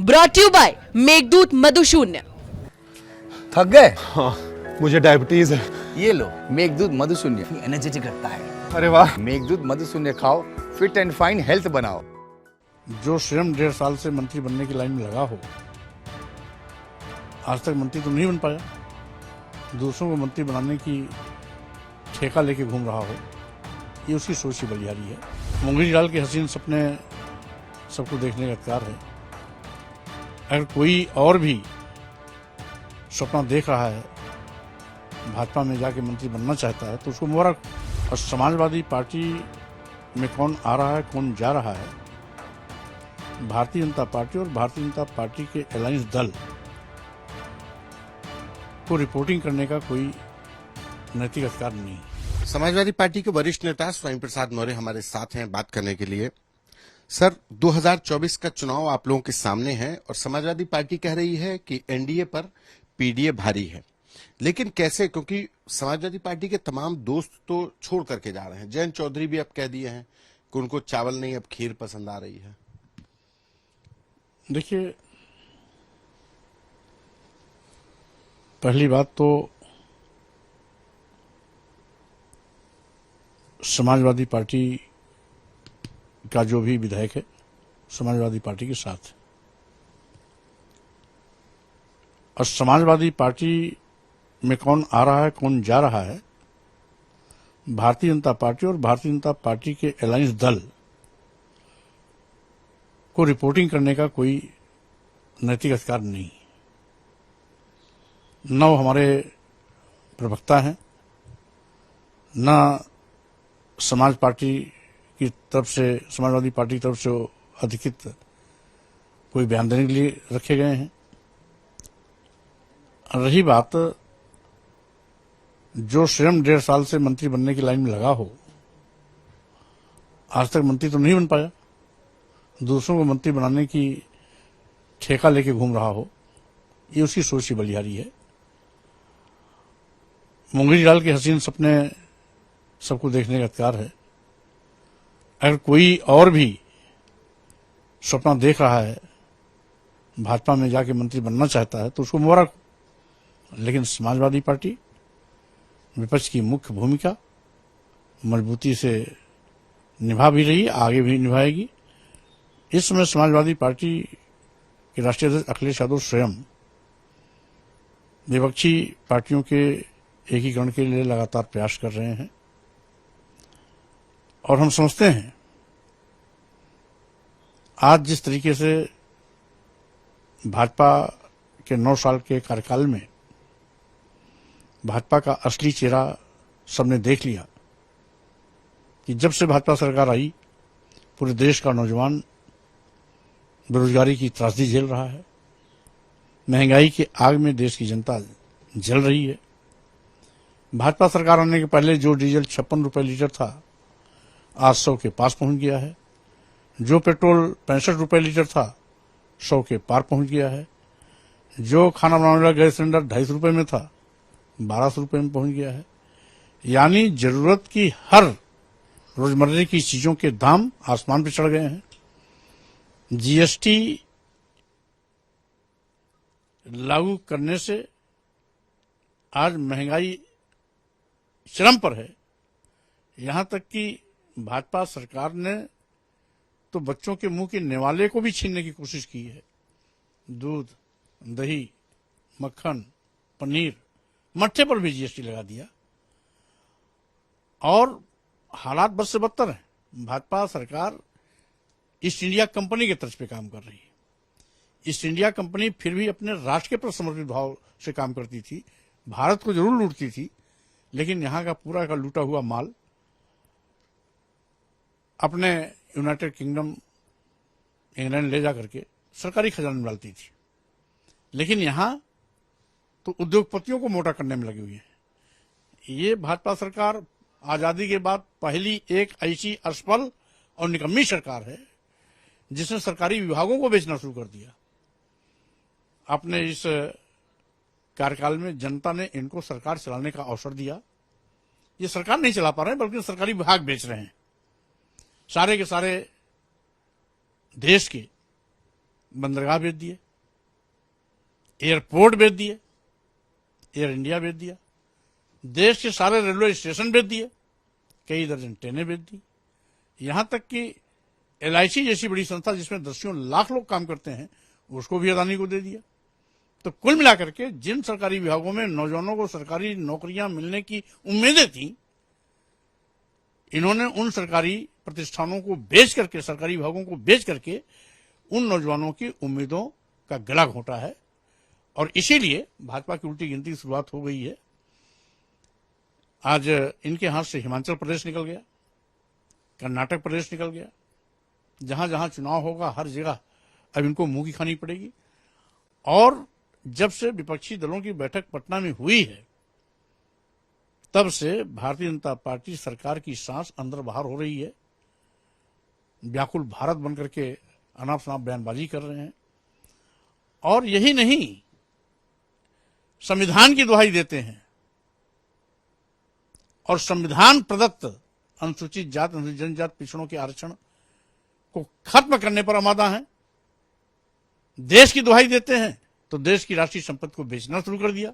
Brought you by Meghdoot Madhushunya. थक गए? हाँ, मुझे डायबिटीज है। ये लो मेघदूत मधुशून्य, एनर्जेटिक रखता है। अरे वाह। मेघदूत मधुशून्य खाओ, फिट एंड फाइन हेल्थ बनाओ। जो स्वयं 1.5 साल से मंत्री बनने की लाइन में लगा हो, आज तक मंत्री तो नहीं बन पाया, दूसरों को मंत्री बनाने की ठेका लेके घूम रहा हो, ये उसकी सोच की बलिहारी है। मूंगली दाल के हसीन सपने सबको देखने का अधिकार है। अगर कोई और भी सपना देख रहा है, भाजपा में जाके मंत्री बनना चाहता है, तो उसको मुबारक। और समाजवादी पार्टी में कौन आ रहा है, कौन जा रहा है, भारतीय जनता पार्टी और भारतीय जनता पार्टी के अलायंस दल को रिपोर्टिंग करने का कोई नैतिक अधिकार नहीं है। समाजवादी पार्टी के वरिष्ठ नेता स्वामी प्रसाद मौर्य हमारे साथ हैं बात करने के लिए। सर, 2024 का चुनाव आप लोगों के सामने है और समाजवादी पार्टी कह रही है कि एनडीए पर पीडीए भारी है, लेकिन कैसे? क्योंकि समाजवादी पार्टी के तमाम दोस्त तो छोड़ करके जा रहे हैं। जयंत चौधरी भी अब कह दिए हैं कि उनको चावल नहीं, अब खीर पसंद आ रही है। देखिए, पहली बात तो समाजवादी पार्टी का जो भी विधायक है, समाजवादी पार्टी के साथ है। और समाजवादी पार्टी में कौन आ रहा है, कौन जा रहा है, भारतीय जनता पार्टी और भारतीय जनता पार्टी के अलायंस दल को रिपोर्टिंग करने का कोई नैतिक अधिकार नहीं। न वो हमारे प्रवक्ता हैं, न समाज पार्टी की तरफ से, समाजवादी पार्टी की तरफ से वो अधिकृत कोई बयान देने के लिए रखे गए हैं। रही बात जो स्वयं 1.5 साल से मंत्री बनने की लाइन में लगा हो, आज तक मंत्री तो नहीं बन पाया, दूसरों को मंत्री बनाने की ठेका लेके घूम रहा हो, ये उसकी सोच की बलिहारी है। मूंगली दाल के हसीन सपने सबको देखने का अधिकार है। अगर कोई और भी सपना देख रहा है, भाजपा में जाके मंत्री बनना चाहता है, तो उसको मुबारक। लेकिन समाजवादी पार्टी विपक्ष की मुख्य भूमिका मजबूती से निभा भी रही, आगे भी निभाएगी। इस समय समाजवादी पार्टी के राष्ट्रीय अध्यक्ष अखिलेश यादव स्वयं विपक्षी पार्टियों के एकीकरण के लिए लगातार प्रयास कर रहे हैं और हम समझते हैं आज जिस तरीके से भाजपा के 9 साल के कार्यकाल में भाजपा का असली चेहरा सबने देख लिया कि जब से भाजपा सरकार आई, पूरे देश का नौजवान बेरोजगारी की त्रासदी झेल रहा है, महंगाई की आग में देश की जनता जल रही है। भाजपा सरकार आने के पहले जो डीजल 56 रुपए लीटर था, आज 100 के पास पहुंच गया है। जो पेट्रोल 65 रुपए लीटर था, 100 के पार पहुंच गया है। जो खाना बनाने वाला गैस सिलेंडर 250 रुपए में था, 1200 रुपए में पहुंच गया है। यानी जरूरत की हर रोजमर्रा की चीजों के दाम आसमान पर चढ़ गए हैं। जीएसटी लागू करने से आज महंगाई चरम पर है। यहां तक कि भाजपा सरकार ने तो बच्चों के मुंह के नेवाले को भी छीनने की कोशिश की है। दूध, दही, मक्खन, पनीर, मट्ठे पर भी जीएसटी लगा दिया और हालात बद से बदतर हैं। भाजपा सरकार ईस्ट इंडिया कंपनी के तर्ज पे काम कर रही है। ईस्ट इंडिया कंपनी फिर भी अपने राष्ट्र के प्रति समर्पित भाव से काम करती थी, भारत को जरूर लूटती थी, लेकिन यहां का पूरा का लूटा हुआ माल अपने यूनाइटेड किंगडम, इंग्लैंड ले जा करके सरकारी खजाने में डालती थी। लेकिन यहां तो उद्योगपतियों को मोटा करने में लगी हुई है। ये भाजपा सरकार आजादी के बाद पहली एक ऐसी असफल और निकम्मी सरकार है जिसने सरकारी विभागों को बेचना शुरू कर दिया। अपने इस कार्यकाल में जनता ने इनको सरकार चलाने का अवसर दिया। ये सरकार नहीं चला पा रहे हैं, बल्कि सरकारी विभाग बेच रहे हैं। सारे के सारे देश के बंदरगाह बेच दिए, एयरपोर्ट बेच दिए, एयर इंडिया बेच दिया, देश के सारे रेलवे स्टेशन बेच दिए, कई दर्जन ट्रेनें बेच दी, यहां तक कि LIC जैसी बड़ी संस्था जिसमें दसियों लाख लोग काम करते हैं उसको भी अदानी को दे दिया। तो कुल मिलाकर के जिन सरकारी विभागों में नौजवानों को सरकारी नौकरियां मिलने की उम्मीदें थी, इन्होंने उन सरकारी प्रतिष्ठानों को बेच करके, सरकारी विभागों को बेच करके उन नौजवानों की उम्मीदों का गला घोंटा है। और इसीलिए भाजपा की उल्टी गिनती की शुरुआत हो गई है। आज इनके हाथ से हिमाचल प्रदेश निकल गया, कर्नाटक प्रदेश निकल गया, जहां जहां चुनाव होगा हर जगह अब इनको मुंह की खानी पड़ेगी। और जब से विपक्षी दलों की बैठक पटना में हुई है, तब से भारतीय जनता पार्टी सरकार की सांस अंदर बाहर हो रही है। व्याकुल भारत बनकर के अनाप शनाप बयानबाजी कर रहे हैं। और यही नहीं, संविधान की दुहाई देते हैं और संविधान प्रदत्त अनुसूचित जाति, अनुसूचित जनजाति, पिछड़ों के आरक्षण को खत्म करने पर आमादा हैं। देश की दुहाई देते हैं तो देश की राष्ट्रीय संपत्ति को बेचना शुरू कर दिया।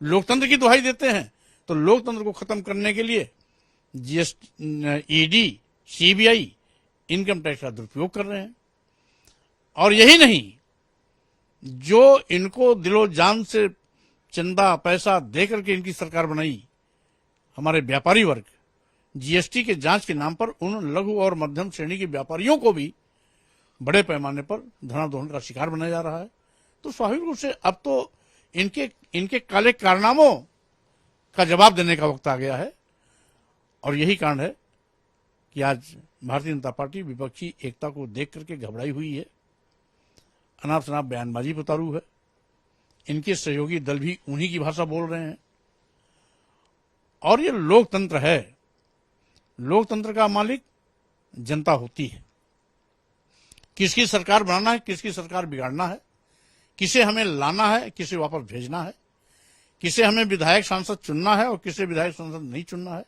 लोकतंत्र की दुहाई देते हैं तो लोकतंत्र को खत्म करने के लिए ED, CBI, इनकम टैक्स का दुरुपयोग कर रहे हैं। और यही नहीं, जो इनको दिलो जान से चंदा पैसा देकर के इनकी सरकार बनाई, हमारे व्यापारी वर्ग, GST के जांच के नाम पर उन लघु और मध्यम श्रेणी के व्यापारियों को भी बड़े पैमाने पर धनाधोहन का शिकार बनाया जा रहा है। तो स्वाभाविक रूप से अब तो इनके काले कारनामों का जवाब देने का वक्त आ गया है। और यही कारण है कि आज भारतीय जनता पार्टी विपक्षी एकता को देख करके घबराई हुई है, अनाप शनाप बयानबाजी पर उतारू है। इनके सहयोगी दल भी उन्हीं की भाषा बोल रहे हैं। और ये लोकतंत्र है, लोकतंत्र का मालिक जनता होती है। किसकी सरकार बनाना है, किसकी सरकार बिगाड़ना है, किसे हमें लाना है, किसे वापस भेजना है, किसे हमें विधायक सांसद चुनना है और किसे विधायक सांसद नहीं चुनना है,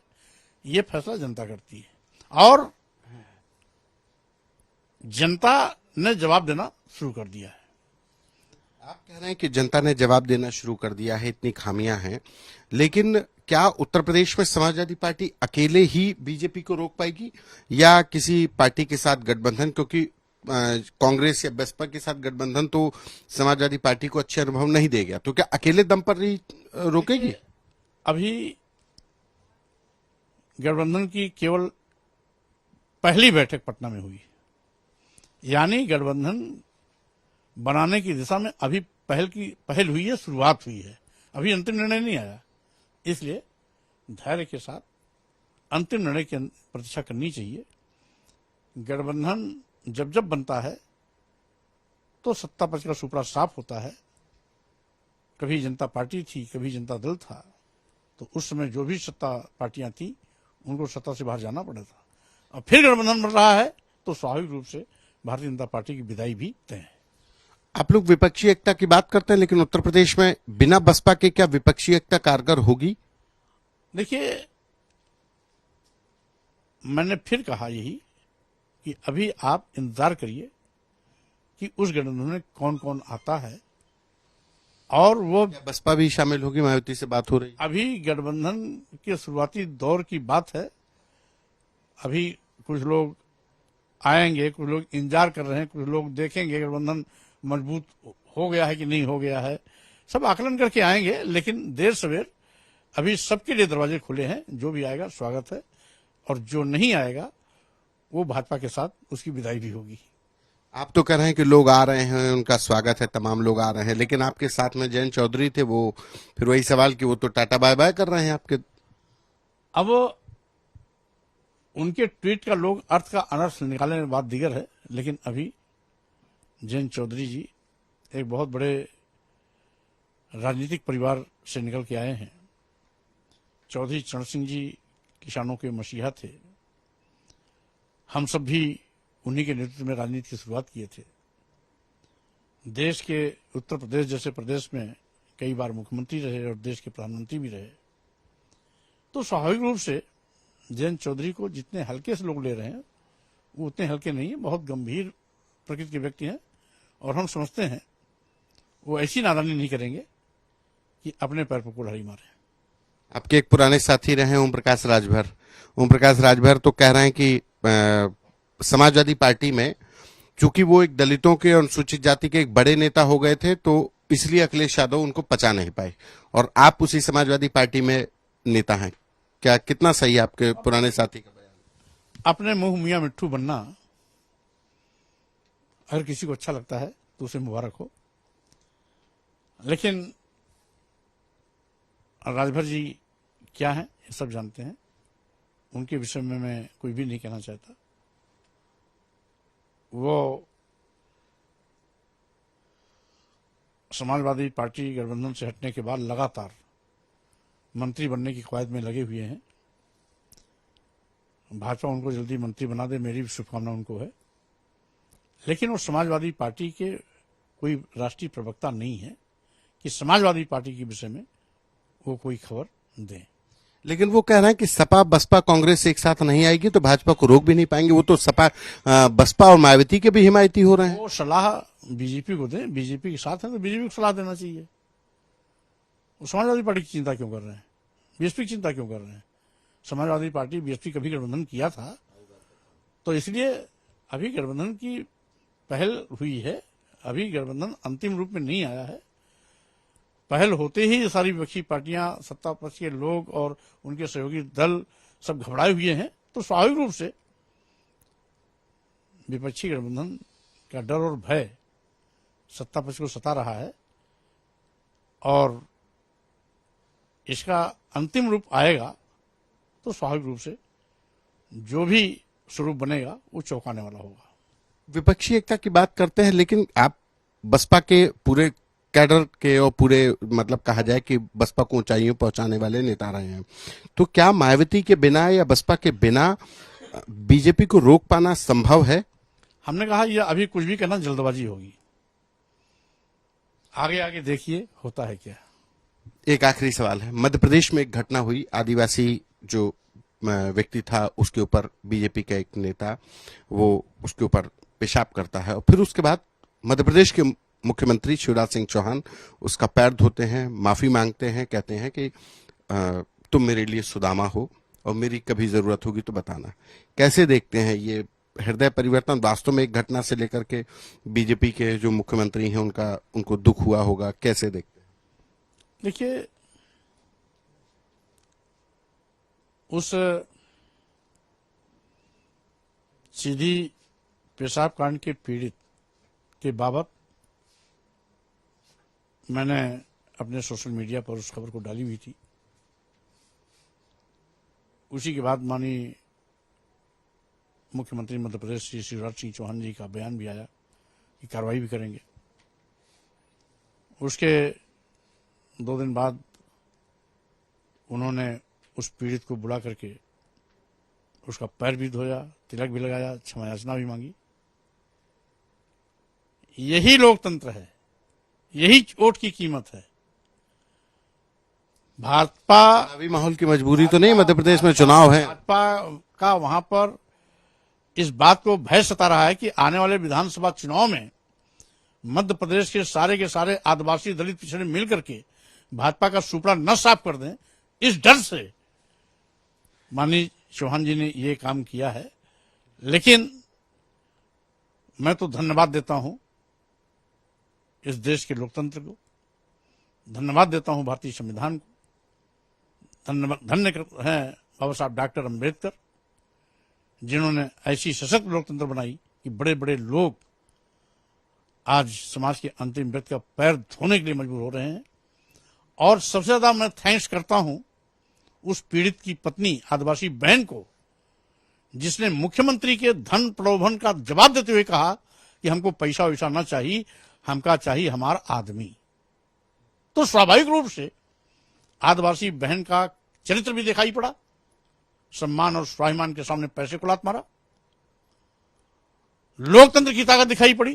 ये फैसला जनता करती है। और जनता ने जवाब देना शुरू कर दिया है। आप कह रहे हैं कि जनता ने जवाब देना शुरू कर दिया है, इतनी खामियां हैं, लेकिन क्या उत्तर प्रदेश में समाजवादी पार्टी अकेले ही बीजेपी को रोक पाएगी या किसी पार्टी के साथ गठबंधन? क्योंकि कांग्रेस या बसपा के साथ गठबंधन तो समाजवादी पार्टी को अच्छे अनुभव नहीं देगा, तो क्या अकेले दम पर ही रोकेगी? अभी गठबंधन की केवल पहली बैठक पटना में हुई, यानी गठबंधन बनाने की दिशा में अभी पहल हुई है, शुरुआत हुई है, अभी अंतिम निर्णय नहीं आया। इसलिए धैर्य के साथ अंतिम निर्णय की प्रतीक्षा करनी चाहिए। गठबंधन जब जब बनता है तो सत्ता पक्ष का सुपड़ा साफ होता है। कभी जनता पार्टी थी, कभी जनता दल था, तो उस समय जो भी सत्ता पार्टियां थी उनको सत्ता से बाहर जाना पड़ा था। और फिर गठबंधन बन रहा है तो स्वाभाविक रूप से भारतीय जनता पार्टी की विदाई भी तय है। आप लोग विपक्षी एकता की बात करते हैं, लेकिन उत्तर प्रदेश में बिना बसपा के क्या विपक्षी एकता कारगर होगी? देखिए, मैंने फिर कहा यही कि अभी आप इंतजार करिए कि उस गठबंधन में कौन कौन आता है और वो बसपा भी शामिल होगी? मायावती से बात हो रही? अभी गठबंधन के शुरुआती दौर की बात है। अभी कुछ लोग आएंगे, कुछ लोग इंतजार कर रहे हैं, कुछ लोग देखेंगे गठबंधन मजबूत हो गया है कि नहीं हो गया है, सब आकलन करके आएंगे। लेकिन देर सवेर अभी सबके लिए दरवाजे खुले हैं, जो भी आएगा स्वागत है, और जो नहीं आएगा वो भाजपा के साथ उसकी विदाई भी होगी। आप तो कह रहे हैं कि लोग आ रहे हैं, उनका स्वागत है, तमाम लोग आ रहे हैं, लेकिन आपके साथ में जयंत चौधरी थे, वो फिर वही सवाल कि वो तो टाटा बाय बाय कर रहे हैं आपके। अब उनके ट्वीट का लोग अर्थ का अनर्थ निकालने में बात दीगर है, लेकिन अभी जयंत चौधरी जी एक बहुत बड़े राजनीतिक परिवार से निकल के आए हैं। चौधरी चरण सिंह जी किसानों के मसीहा थे। हम सब भी उन्हीं के नेतृत्व में राजनीति की शुरुआत किए थे। देश के उत्तर प्रदेश जैसे प्रदेश में कई बार मुख्यमंत्री रहे और देश के प्रधानमंत्री भी रहे। तो स्वाभाविक रूप से जयंत चौधरी को जितने हल्के से लोग ले रहे हैं वो उतने हल्के नहीं है, बहुत गंभीर प्रकृति के व्यक्ति हैं और हम समझते हैं वो ऐसी नादानी नहीं करेंगे कि अपने पैर पर कुल्हाड़ी मारे। आपके एक पुराने साथी रहे ओम प्रकाश राजभर। ओम प्रकाश राजभर तो कह रहे हैं कि समाजवादी पार्टी में चूंकि वो एक दलितों के और अनुसूचित जाति के एक बड़े नेता हो गए थे, तो इसलिए अखिलेश यादव उनको पचा नहीं पाए, और आप उसी समाजवादी पार्टी में नेता हैं। क्या कितना सही है आपके पुराने साथी का बयान? अपने मुंह मियां मिट्ठू बनना अगर किसी को अच्छा लगता है तो उसे मुबारक हो, लेकिन राजभर जी क्या हैं ये सब जानते हैं। उनके विषय में मैं कुछ भी नहीं कहना चाहता। वो समाजवादी पार्टी गठबंधन से हटने के बाद लगातार मंत्री बनने की कवायद में लगे हुए हैं। भाजपा उनको जल्दी मंत्री बना दे, मेरी भी शुभकामना उनको है, लेकिन वो समाजवादी पार्टी के कोई राष्ट्रीय प्रवक्ता नहीं है कि समाजवादी पार्टी के विषय में वो कोई खबर दें। लेकिन वो कह रहे हैं कि सपा बसपा कांग्रेस एक साथ नहीं आएगी तो भाजपा को रोक भी नहीं पाएंगे। वो तो सपा बसपा और मायावती के भी हिमायती हो रहे हैं। वो सलाह बीजेपी को दें, बीजेपी के साथ है तो बीजेपी को सलाह देना चाहिए। वो समाजवादी पार्टी की चिंता क्यों कर रहे हैं, बीएसपी की चिंता क्यों कर रहे हैं? समाजवादी पार्टी बीएसपी कभी गठबंधन किया था तो इसलिए अभी गठबंधन की पहल हुई है, अभी गठबंधन अंतिम रूप में नहीं आया है। पहल होते ही सारी विपक्षी पार्टियां, सत्ता पक्ष के लोग और उनके सहयोगी दल सब घबराए हुए हैं, तो स्वाभाविक रूप से विपक्षी गठबंधन का डर और भय सत्ता पक्ष को सता रहा है, और इसका अंतिम रूप आएगा तो स्वाभाविक रूप से जो भी स्वरूप बनेगा वो चौंकाने वाला होगा। विपक्षी एकता की बात करते हैं, लेकिन आप बसपा के पूरे कैडर के और पूरे मतलब कहा जाए कि बसपा को ऊंचाइयों पहुंचाने वाले नेता रहे हैं, तो क्या मायावती के बिना या बसपा के बिना बीजेपी को रोक पाना संभव है? हमने कहा यह अभी कुछ भी कहना जल्दबाजी होगी, आगे आगे देखिए होता है क्या। एक आखिरी सवाल है। मध्य प्रदेश में एक घटना हुई, आदिवासी जो व्यक्ति था उसके ऊपर बीजेपी का एक नेता वो उसके ऊपर पेशाब करता है, और फिर उसके बाद मध्य प्रदेश के मुख्यमंत्री शिवराज सिंह चौहान उसका पैर धोते हैं, माफी मांगते हैं, कहते हैं कि तुम मेरे लिए सुदामा हो और मेरी कभी जरूरत होगी तो बताना। कैसे देखते हैं ये हृदय परिवर्तन? वास्तव में एक घटना से लेकर के बीजेपी के जो मुख्यमंत्री हैं उनको दुख हुआ होगा, कैसे देखते हैं? देखिए, उस सीधी पेशाब कांड के पीड़ित के बाबत मैंने अपने सोशल मीडिया पर उस खबर को डाली हुई थी। उसी के बाद माननीय मुख्यमंत्री मध्य प्रदेश श्री शिवराज सिंह चौहान जी का बयान भी आया कि कार्रवाई भी करेंगे। उसके 2 दिन बाद उन्होंने उस पीड़ित को बुला करके उसका पैर भी धोया, तिलक भी लगाया, क्षमा याचना भी मांगी। यही लोकतंत्र है, यही वोट की कीमत है। भाजपा अभी माहौल की मजबूरी तो नहीं, मध्य प्रदेश में चुनाव है। भाजपा का वहां पर इस बात को भय सता रहा है कि आने वाले विधानसभा चुनाव में मध्य प्रदेश के सारे आदिवासी दलित पिछड़े मिल करके भाजपा का सुपड़ा न साफ कर दें, इस डर से माननीय चौहान जी ने ये काम किया है। लेकिन मैं तो धन्यवाद देता हूं इस देश के लोकतंत्र को, धन्यवाद देता हूं भारतीय संविधान को, धन्य हैं बाबा साहब डॉक्टर अंबेडकर जिन्होंने ऐसी सशक्त लोकतंत्र बनाई कि बड़े बड़े लोग आज समाज के अंतिम व्यक्ति का पैर धोने के लिए मजबूर हो रहे हैं। और सबसे ज्यादा मैं थैंक्स करता हूं उस पीड़ित की पत्नी आदिवासी बहन को, जिसने मुख्यमंत्री के धन प्रलोभन का जवाब देते हुए कहा कि हमको पैसा वैसा ना चाहिए, हमका चाहिए हमारा आदमी। तो स्वाभाविक रूप से आदिवासी बहन का चरित्र भी दिखाई पड़ा, सम्मान और स्वाभिमान के सामने पैसे को लात मारा। लोकतंत्र की ताकत दिखाई पड़ी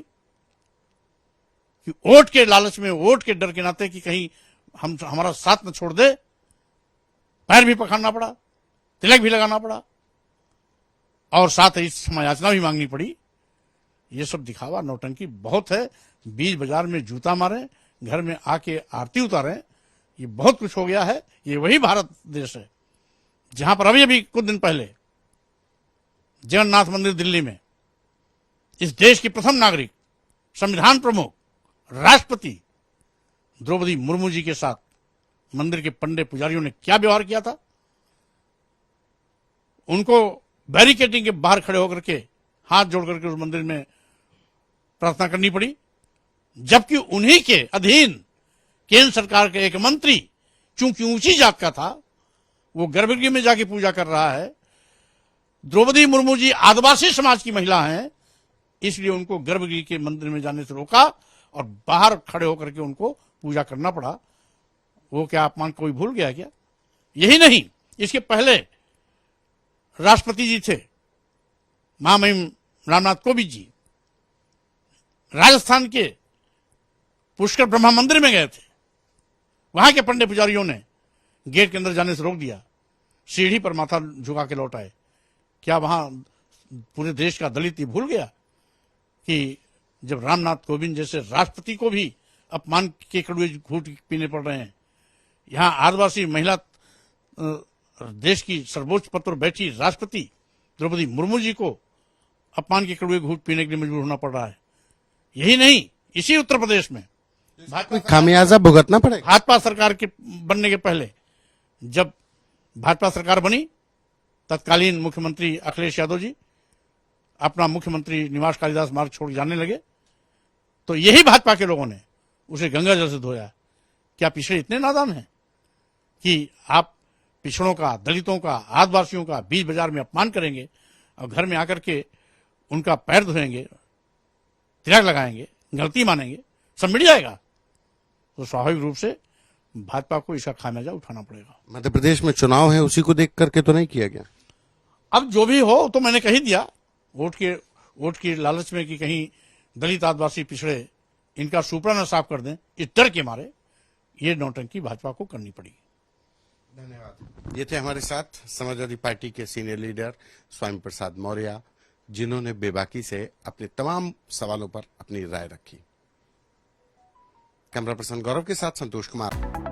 कि वोट के लालच में, वोट के डर के नाते कि कहीं हमारा साथ न छोड़ दे, पैर भी पखाड़ना पड़ा, तिलक भी लगाना पड़ा और साथ ही क्षमा याचना भी मांगनी पड़ी। ये सब दिखावा नौटंकी बहुत है। बीच बाजार में जूता मारें, घर में आके आरती उतारें, ये बहुत कुछ हो गया है। ये वही भारत देश है जहां पर अभी अभी कुछ दिन पहले जगन्नाथ मंदिर दिल्ली में इस देश की प्रथम नागरिक, संविधान प्रमुख, राष्ट्रपति द्रौपदी मुर्मू जी के साथ मंदिर के पंडित पुजारियों ने क्या व्यवहार किया था। उनको बैरिकेडिंग के बाहर खड़े होकर के हाथ जोड़ करके उस मंदिर में प्रार्थना करनी पड़ी, जबकि उन्हीं के अधीन केंद्र सरकार के एक मंत्री, चूंकि ऊंची जात का था, वो गर्भगृह में जाके पूजा कर रहा है। द्रौपदी मुर्मू जी आदिवासी समाज की महिला हैं, इसलिए उनको गर्भगृह के मंदिर में जाने से रोका और बाहर खड़े होकर के उनको पूजा करना पड़ा। वो क्या अपमान कोई भूल गया क्या? यही नहीं, इसके पहले राष्ट्रपति जी थे महामहिम रामनाथ कोविंद जी, राजस्थान के पुष्कर ब्रह्मा मंदिर में गए थे। वहां के पंडित पुजारियों ने गेट के अंदर जाने से रोक दिया, सीढ़ी पर माथा झुका के लौट आए। क्या वहां पूरे देश का दलित ये भूल गया कि जब रामनाथ कोविंद जैसे राष्ट्रपति को भी अपमान के कड़वे घूंट पीने पड़ रहे हैं, यहां आदिवासी महिला देश की सर्वोच्च पद पर बैठी राष्ट्रपति द्रौपदी मुर्मू जी को अपमान के कड़वे घूंट पीने के लिए मजबूर होना पड़ रहा है। यही नहीं, इसी उत्तर प्रदेश में कोई खामियाजा भुगतना पड़ेगा। भाजपा सरकार के बनने के पहले, जब भाजपा सरकार बनी, तत्कालीन मुख्यमंत्री अखिलेश यादव जी अपना मुख्यमंत्री निवास कालिदास मार्ग छोड़ जाने लगे, तो यही भाजपा के लोगों ने उसे गंगा जल से धोया। क्या पिछड़े इतने नादान हैं कि आप पिछड़ों का, दलितों का, आदिवासियों का बीच बाजार में अपमान करेंगे और घर में आकर के उनका पैर धोएंगे, तिलक लगाएंगे, गलती मानेंगे, सब मिट जाएगा? तो स्वाभाविक रूप से भाजपा को इसका खामियाजा उठाना पड़ेगा। मध्य प्रदेश में चुनाव है, उसी को देख करके तो नहीं किया गया। अब जो भी हो तो मैंने कही दिया, वोट के लालच में कि कहीं दलित, आदिवासी, पिछड़े इनका सुपड़ा न साफ कर दें, इस डर के मारे ये नौटंकी भाजपा को करनी पड़ी। धन्यवाद। ये थे हमारे साथ समाजवादी पार्टी के सीनियर लीडर स्वामी प्रसाद मौर्य, जिन्होंने बेबाकी से अपने तमाम सवालों पर अपनी राय रखी। कैमरा पर्सन गौरव के साथ संतोष कुमार।